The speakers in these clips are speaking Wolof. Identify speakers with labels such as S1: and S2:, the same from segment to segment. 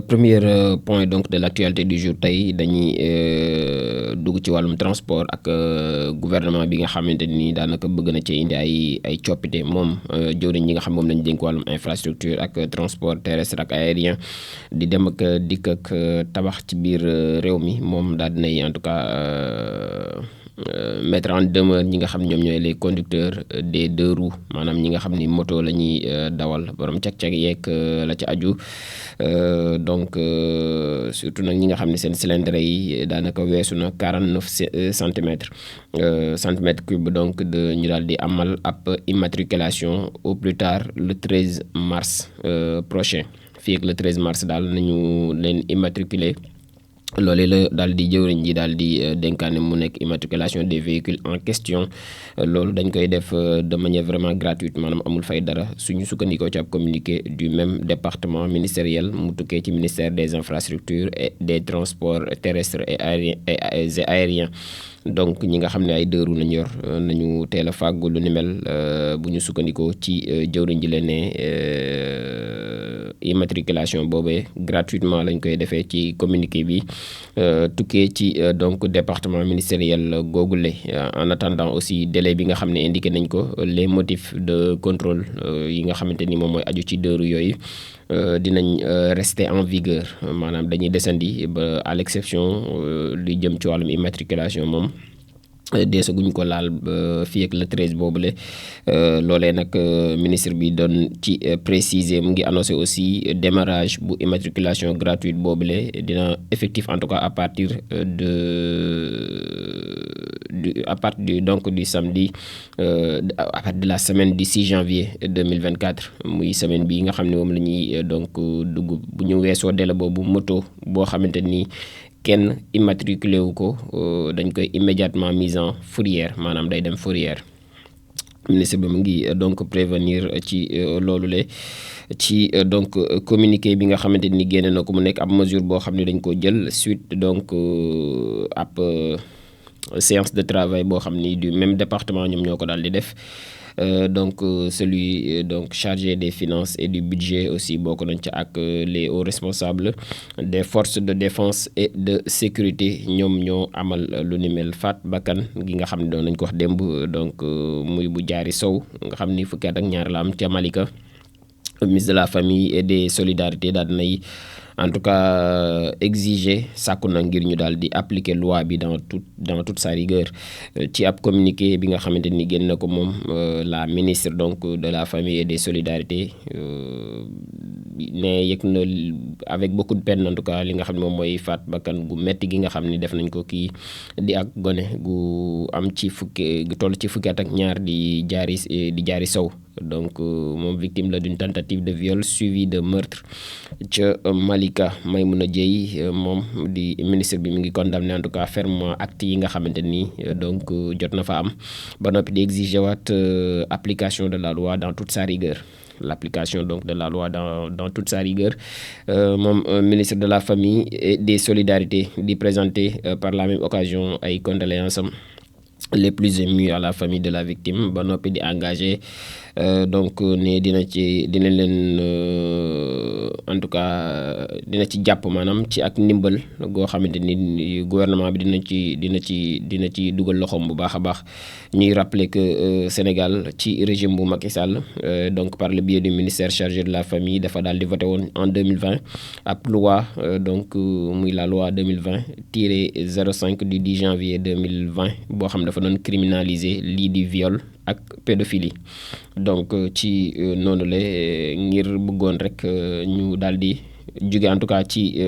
S1: premier point donc de l'actualité du jour tey dañuy dugg ci wàllum transport ak gouvernement bi nga xamante ni daanaka bëgg na ci indi ay coppite moom jëwriñ ñi nga xam moom lañ dénk wàllum infrastructure ak transport terrestre ak aérien di dem ak dikk ak tabax ci biir réew mi moom daal dinay en tout cas mettre en demeure ñi nga xam ñoom ñooy les conducteurs des deux roues maanaam ñi nga xam ni moto la ñuy dawal borom cag-cag yeeg la ci aju donc surtout nag ñi nga xam ne seen cylindre yi daanaka weesu na 49 centimètres cube donc de ñu daal di amal ab immatriculation au plus tard le 13 mars prochain fii ak le 13 mars daal nañu leen immatriculer loolee la daal di jëwriñ ji daal di dénkaane mu nekk immatriculation des véhicules en question loolu dañ koy def de manière vraiment gratuite maanaam amul fay dara suñu sukkandikoo ci ab communiqué du même département ministériel mu tukkee ci ministère des infrastructures et des transports terrestres et aériens donc ñi nga xam ne ay deux roues lañu yor nañu teel a fàggu lu ni mel bu ñu sukkandikoo ci jëwriñ ji leen ne immatriculation boobee gratuitement lañ koy defee ci communiqué bi tukkee ci donc département ministériel googule en attendant aussi délai bi nga xam ne indiqué nañ ko les motifs de contrôle yi nga xamante ni moom mooy aju ci deux roues yooyu dinañ rester en vigueur maanaam dañuy desandi ba à l'exception li jëm ci wàllum immatriculation moom deesaguñ ko laal fii ak le 13 boobule loolee nag ministre bi doon ci préciser mu ngi annoncé aussi démarrage bu immatriculation gratuite boobule dina effectif en tout cas à partir du samedi à partir de la semaine du 6 janvier 2024 muy semaine bi nga xam ne moom la ñuy donc dugg bu ñu weesoo délai boobu moto boo xamante ni kenn immatriculé wu ko dañ koy immédiatement mise en fourrière maanaam day dem fourrière ministre bi mu ngi donc prévenir ci loolu le ci donc communiqué bi nga xamante ni génne na ko mu nekk ab mesure boo xam ne dañ ko jël suite donc ab séance de travail boo xam ni du même département ñoom ñoo ko daal di def donc celui donc chargé des finances et du budget aussi bokk nañ ci ak les hauts responsables des forces de défense et de sécurité ñoom ñoo amal lu ni mel faat bakkan gi nga xam ne doon nañ ko wax démb donc muy bu jaari sow nga xam ni fukki at ak ñaar la am ca Malika ministre de la famille et des solidarités daal dinay en tout cas exiger sàkku na ngir ñu daal di appliquer loi bi dans toute sa rigueur ci ab communiqué bi nga xamante ni génn na ko moom la ministre donc de la famille et des solidarités ne yëg na avec beaucoup de peine en tout cas li nga xam ne moom mooy faat bakkan gu metti gi nga xam ni def nañ ko kii di ak gone gu am ci gu toll ci fukki at ak ñaar di jaari sow donc moom victime la d'une tentative de viol suivie de meurtre ca Malika Maïmouna Dièye moom di ministre bi mi ngi condamné en tout cas fermement acte yi nga xamante ni donc jot na fa am ba noppi di exiger waat application de la loi dans toute sa rigueur l'application donc de la loi dans toute sa rigueur moom ministre de la famille et des solidarités di présenter par la même occasion ay condoléances am les plus émus à la famille de la victime ba noppi di engagé donc ne dina leen en tout cas dina ci jàpp maanaam ci ak ndimbal goo xamante ni gouvernement bi dina ci dugal loxoom bu baax a baax ñuy rappeler que Sénégal ci régime bu Macky Sall donc par le biais du ministère chargé de la famille dafa daal di voté woon en 2020 ab loi donc muy la loi 2020-05 du 10 janvier 2020 boo xam dafa doon criminaliser lii di viol ak pédophilie donc ci noonu la ngir bëggoon rek ñu daal di jóge en tout cas ci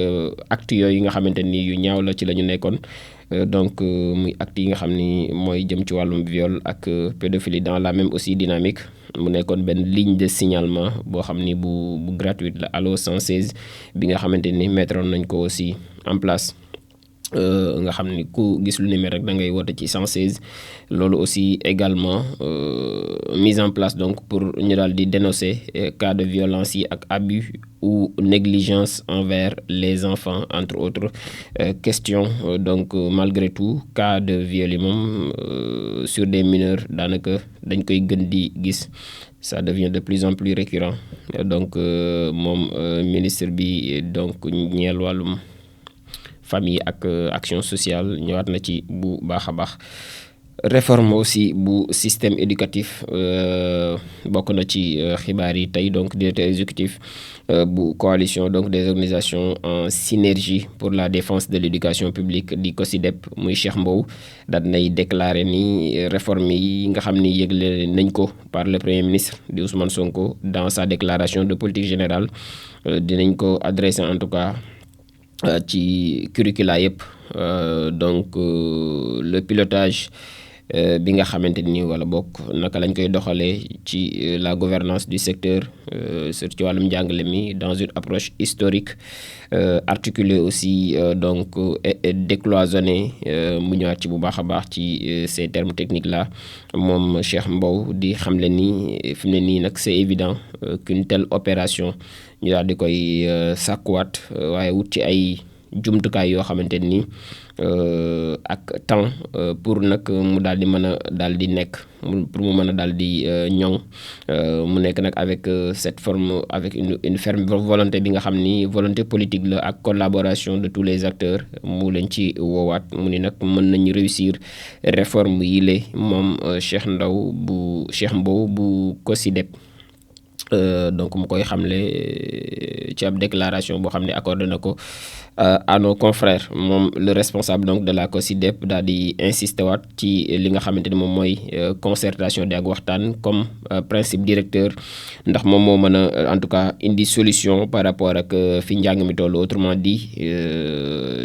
S1: acte yooyu nga xamante ni yu ñaaw la ci la ñu nekkoon donc muy acte yi nga xam ni mooy jëm ci wàllum viol ak pédophilie dans la même aussi dynamique mu nekkoon benn ligne de signalement boo xam ni bu gratuite la allo 116 bi nga xamante ni mettre nañ ko aussi en place nga xam ni ku gis lu ni mel rek da ngay woote ci 116 loolu aussi également mise en place donc pour ñu daal di dénoncer cas de violence yi ak abus ou négligence envers les enfants entre autres questions donc malgré tout cas de viol yi moom sur des mineurs daanaka dañ koy gën di gis ça devient de plus en plus récurrent donc moom ministre bi donc ñeel wàllum famille ak action sociale ñëwaat na ci bu baax a baax réforme aussi bu système éducatif bokk na ci xibaar yi tey donc directeur exécutif bu coalition donc des organisations en synergie pour la défense de l'éducation publique di COSYDEP muy Cheikh Mbow daal nay déclaré ni réforme yi nga xam ni yëgle nañ ko par le premier ministre di Ousmane Sonko dans sa déclaration de politique générale dinañ ko adressé en tout cas ci curricula yëpp donc le pilotage bi nga xamante ni wala bokk naka lañ koy doxalee ci la gouvernance du secteur surtout ci wàllum njàngale mi dans une approche historique articulée aussi donc et décloisonnée mu ñëwaat ci bu baax a baax ci ces termes techniques là moom Cheikh Mbow di xamle ni fi mu ne nii nag c'est évident qu'une telle opération ñu daal di koy sàkkuwaat waaye wut ci ay jumtukaay yoo xamante ni ak temps pour nag mu daal di mën a daal di nekk pour mu mën a daal di ñoŋ mu nekk nag avec cette forme avec une ferme volonté bi nga xam ni volonté politique la ak collaboration de tous les acteurs mu leen ci woowaat mu ni nag mën nañu réussir réforme yi lée moom Cheikh Mbow bu COSYDEP donc mu koy xamle ci ab déclaration boo xam ne accordé na ko à nos confrères moom le responsable donc de la COSYDEP daal di insisté waat ci li nga xamante ni moom mooy concertation di ak waxtaan comme principe directeur ndax moom moo mën a en tout cas indi solution par rapport ak fi njàng mi toll autrement dit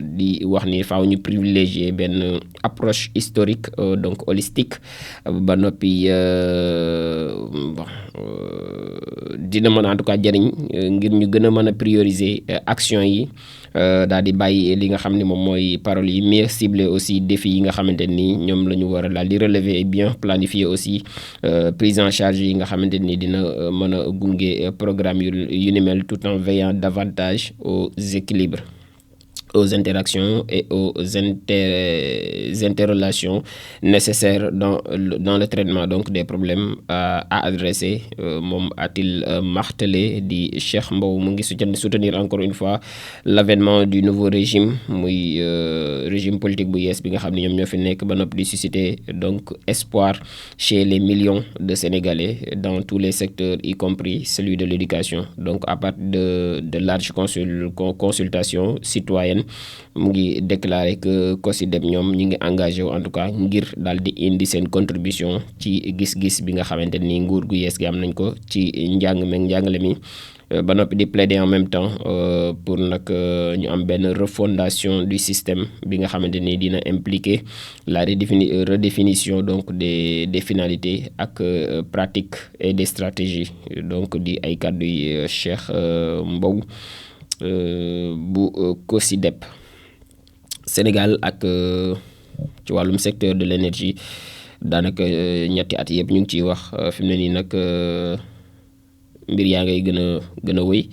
S1: di wax ni faaw ñu privilégier benn approche historique donc holistique ba noppi bon dina mën en tout cas jëriñ ngir ñu gën a mën a prioriser action yi daal di bàyyi li nga xam ne moom mooy paroles yi mieux cibler aussi défis yi nga xamante ni ñoom la ñu war a daal di relever et bien planifier aussi prise en charge yi nga xamante ni dina mën a gunge programme yu ni mel tout en veillant davantage aux équilibres aux interactions et aux interrelations nécessaires dans le traitement donc des problèmes à adresser moom a-t-il martelé di Cheikh Mbow mu ngi soutenir encore une fois l'avènement du nouveau régime muy régime politique bu yees bi nga xam ne ñoom ñoo fi nekk ba noppi di susciter donc espoir chez les millions de Sénégalais dans tous les secteurs y compris celui de l'éducation donc à partir de larges consultations citoyennes mu ngi déclaré que COSYDEP ñoom ñi ngi engagé wu en tout cas ngir daal di indi seen contribution ci gis-gis bi nga xamante ni nguur gu yees gi am nañ ko ci njàngale mi ba noppi di plaider en même temps pour nag ñu am benn refondation du système bi nga xamante ni dina impliquer la redéfinition donc des finalités ak pratiques et des stratégies donc di ay kàddu yi Cheikh Mbow bu COSYDEP Sénégal ak ci wàllum secteur de l'énergie daanaka ñetti at yëpp ñu ngi ciy wax fi mu ne nii nag mbir yaa ngay gën a wëy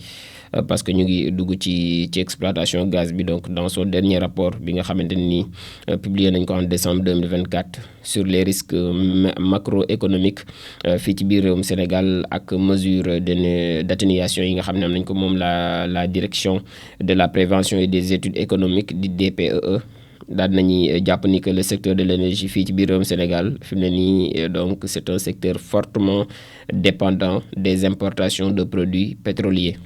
S1: parce que ñu ngi dugg ci exploitation gaz bi donc dans son dernier rapport bi nga xamante ni publié nañ ko en décembre 2024 sur les risques macroéconomiques fii ci biir réewum Sénégal ak mesure d'atténuation yi nga xam ne am nañ ko moom la direction de la prévention et des études économiques di DPEE daal nañuy jàpp ni que le secteur de l'énergie fii ci biir réewum Sénégal fi mu ne nii donc c'est un secteur fortement dépendant des importations de produits pétroliers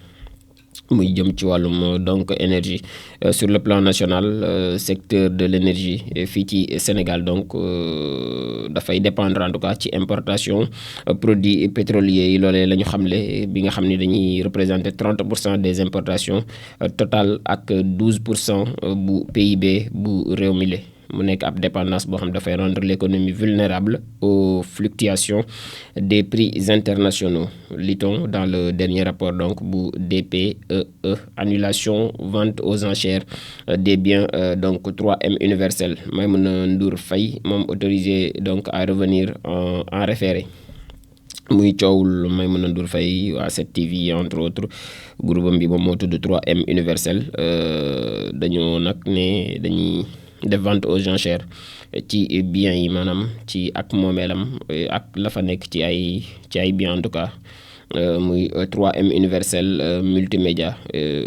S1: muy jëm ci wàllum donc énergie sur le plan national secteur de l'énergie fii ci Sénégal donc dafay dépendre en tout cas ci importation produits pétroliers yi loolee la ñu xamle bi nga xam ne dañuy représenter 30% des importations totales ak 12% bu PIB bu réew mi mu nekk ab dépendance boo xam dafay rendre l'économie vulnérable aux fluctuations des prix internationaux, lit-on dans le dernier rapport donc bu DPEE. Annulation vente aux enchères des biens donc 3M universel. Maïmouna Ndour Faye moom autorisé donc à revenir en référé. muy coowul Maïmouna Ndour Faye waa 7TV entre autres groupe bi moom moo tudd 3M universel dañoo nag ne dañuy def vente aux enchères ci biens yi maanaam ci ak moomeelam ak la fa nekk ci ay biens en tout cas muy 3M universel multimédia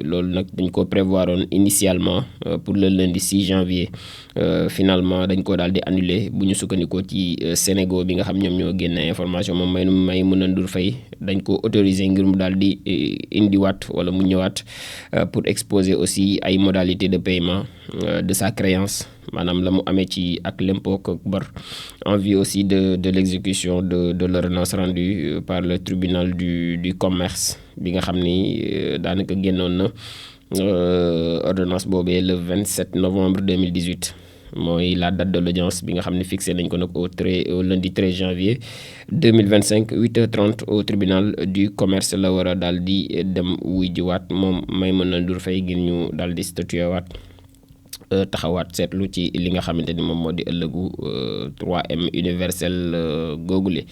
S1: loolu nag dañ ko prévoir woon initialement pour le lundi 6 janvier finalement dañ ko daal di annuler bu ñu sukkandikoo ci Sénégal bi nga xam ñoom ñoo génne information moom Maïmouna Ndour Faye dañ ko autoriser ngir mu daal di indiwaat wala mu ñëwaat pour exposer aussi ay modalités de paiement de sa créance maanaam la mu amee ci ak l'impôt ak bor en vue aussi de l'exécution de l'ordonnance rendue par le tribunal du commerce bi nga xam ni daanaka génnoon na ordonnance boobee le 27 novembre 2018 mooy la date de l'audience bi nga xam ne fixé nañ ko nag au lundi 13 janvier 2025 8h30 au tribunal du commerce la war a daal di dem wuy jiwaat moom Maïmouna Ndour Faye ngir ñu daal di statué waat taxawaat seetlu ci li nga xamante ni moom moo di ëllëgu 3M universel googule.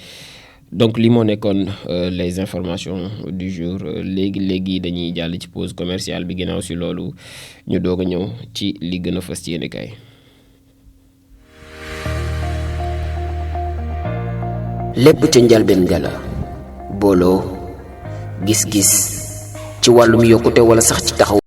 S1: Donc li moo nekkoon les informations du jour léegi dañuy jàll ci pause commerciale bi ginnaaw si loolu ñu doog a ñëw ci li gën a fës ci yéenekaay.
S2: lépp ca njalbeen ga la booloo gis-gis ci wàllum yokkute wala sax ci taxaw